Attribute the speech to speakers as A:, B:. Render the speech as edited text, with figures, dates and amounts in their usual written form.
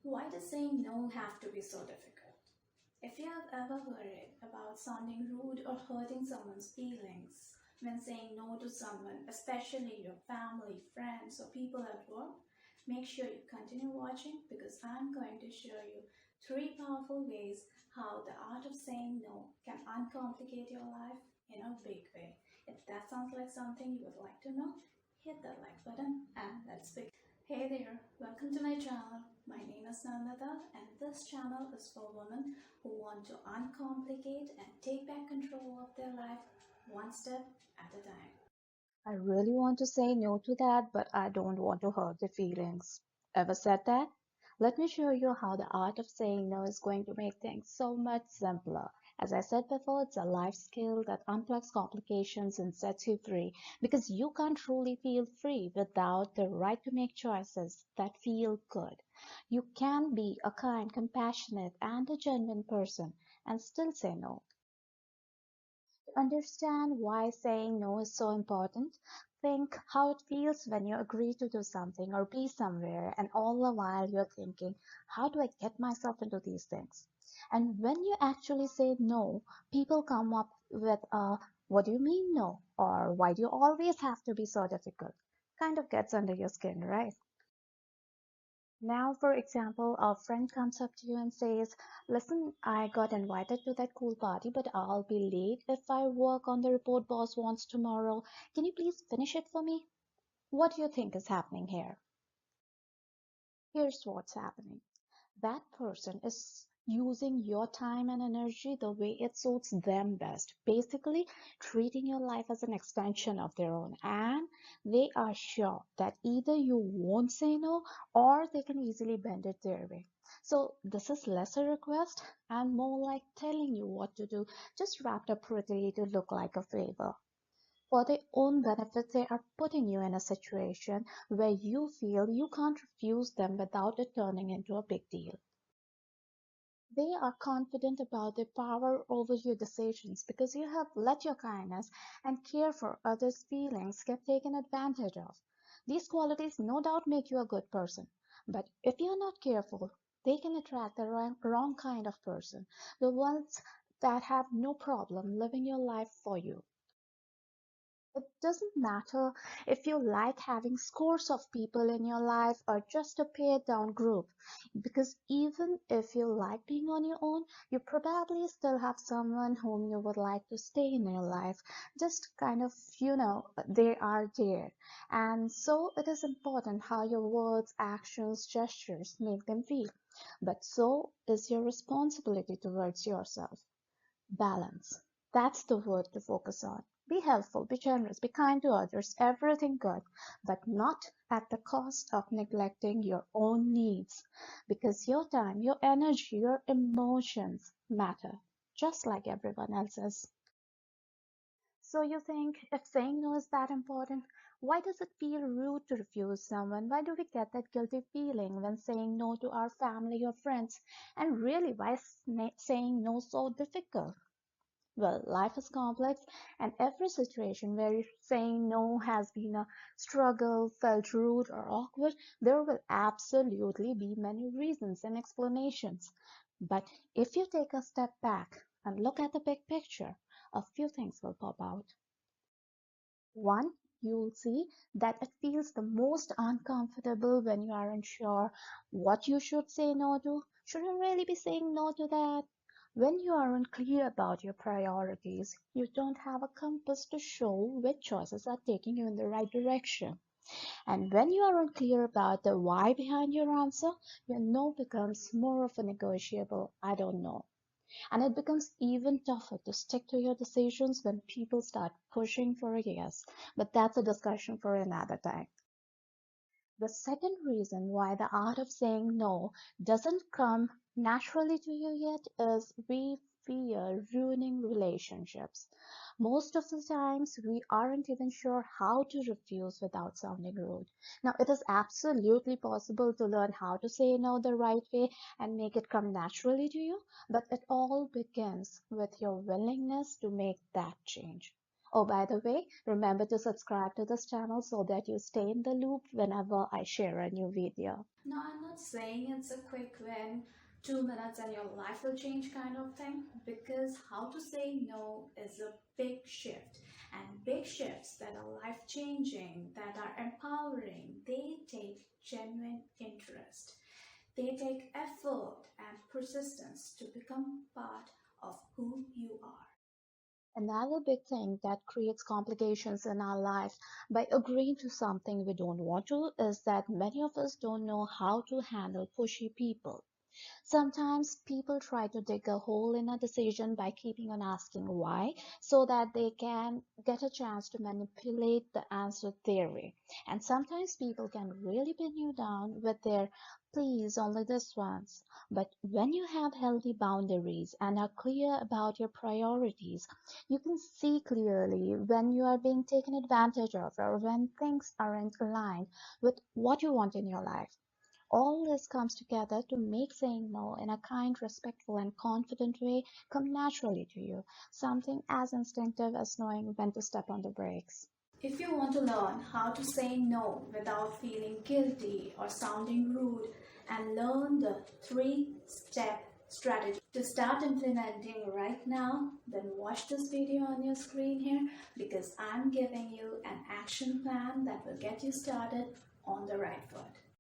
A: Why does saying no have to be so difficult? If you have ever worried about sounding rude or hurting someone's feelings when saying no to someone, especially your family, friends, or people at work, make sure you continue watching because I'm going to show you three powerful ways how the art of saying no can uncomplicate your life in a big way. If that sounds like something you would like to know, hit that like button and let's begin. Hey there, welcome to my channel. My name is Nandita and this channel is for women who want to uncomplicate and take back control of their life one step at a time.
B: I really want to say no to that, but I don't want to hurt their feelings. Ever said that? Let me show you how the art of saying no is going to make things so much simpler. As I said before, it's a life skill that unplugs complications and sets you free because you can't truly feel free without the right to make choices that feel good. You can be a kind, compassionate, and a genuine person and still say no. Understand why saying no is so important. Think how it feels when you agree to do something or be somewhere, and all the while you're thinking, how do I get myself into these things? And when you actually say no, people come up with a what do you mean no? Or why do you always have to be so difficult? Kind of gets under your skin, right? Now, for example, a friend comes up to you and says, listen, I got invited to that cool party, but I'll be late if I work on the report boss wants tomorrow. Can you please finish it for me? What do you think is happening here? Here's what's happening. That person is using your time and energy the way it suits them best, basically treating your life as an extension of their own, and they are sure that either you won't say no or they can easily bend it their way. So this is less a request and more like telling you what to do, just wrapped up prettily to look like a favor. For their own benefit, they are putting you in a situation where you feel you can't refuse them without it turning into a big deal. They are confident about their power over your decisions because you have let your kindness and care for others' feelings get taken advantage of. These qualities no doubt make you a good person, but if you're not careful, they can attract the wrong kind of person, the ones that have no problem living your life for you. It doesn't matter if you like having scores of people in your life or just a pared down group, because even if you like being on your own, you probably still have someone whom you would like to stay in your life. Just kind of, they are there. And so it is important how your words, actions, gestures make them feel. But so is your responsibility towards yourself. Balance. That's the word to focus on. Be helpful, be generous, be kind to others, everything good, but not at the cost of neglecting your own needs. Because your time, your energy, your emotions matter, just like everyone else's. So you think if saying no is that important, why does it feel rude to refuse someone? Why do we get that guilty feeling when saying no to our family or friends? And really, why is saying no so difficult? Well, life is complex, and every situation where saying no has been a struggle, felt rude, or awkward, there will absolutely be many reasons and explanations. But if you take a step back and look at the big picture, a few things will pop out. One, you'll see that it feels the most uncomfortable when you aren't sure what you should say no to. Should I really be saying no to that? When you aren't clear about your priorities, you don't have a compass to show which choices are taking you in the right direction. And when you aren't clear about the why behind your answer, your no becomes more of a negotiable I don't know. And it becomes even tougher to stick to your decisions when people start pushing for a yes. But that's a discussion for another time. The second reason why the art of saying no doesn't come naturally to you yet is we fear ruining relationships. Most of the times, we aren't even sure how to refuse without sounding rude. Now, it is absolutely possible to learn how to say no the right way and make it come naturally to you, but it all begins with your willingness to make that change. Oh, by the way, remember to subscribe to this channel so that you stay in the loop whenever I share a new video.
A: Now, I'm not saying it's a quick win, 2 minutes and your life will change kind of thing, because how to say no is a big shift. And big shifts that are life changing, that are empowering, they take genuine interest. They take effort and persistence to become part of who you are.
B: Another big thing that creates complications in our lives by agreeing to something we don't want to is that many of us don't know how to handle pushy people. Sometimes people try to dig a hole in a decision by keeping on asking why so that they can get a chance to manipulate the answer their way. And sometimes people can really pin you down with their please only this once. But when you have healthy boundaries and are clear about your priorities, you can see clearly when you are being taken advantage of or when things aren't aligned with what you want in your life. All this comes together to make saying no in a kind, respectful, and confident way come naturally to you, something as instinctive as knowing when to step on the brakes.
A: If you want to learn how to say no without feeling guilty or sounding rude, and learn the 3-step strategy to start implementing right now, then watch this video on your screen here, because I'm giving you an action plan that will get you started on the right foot.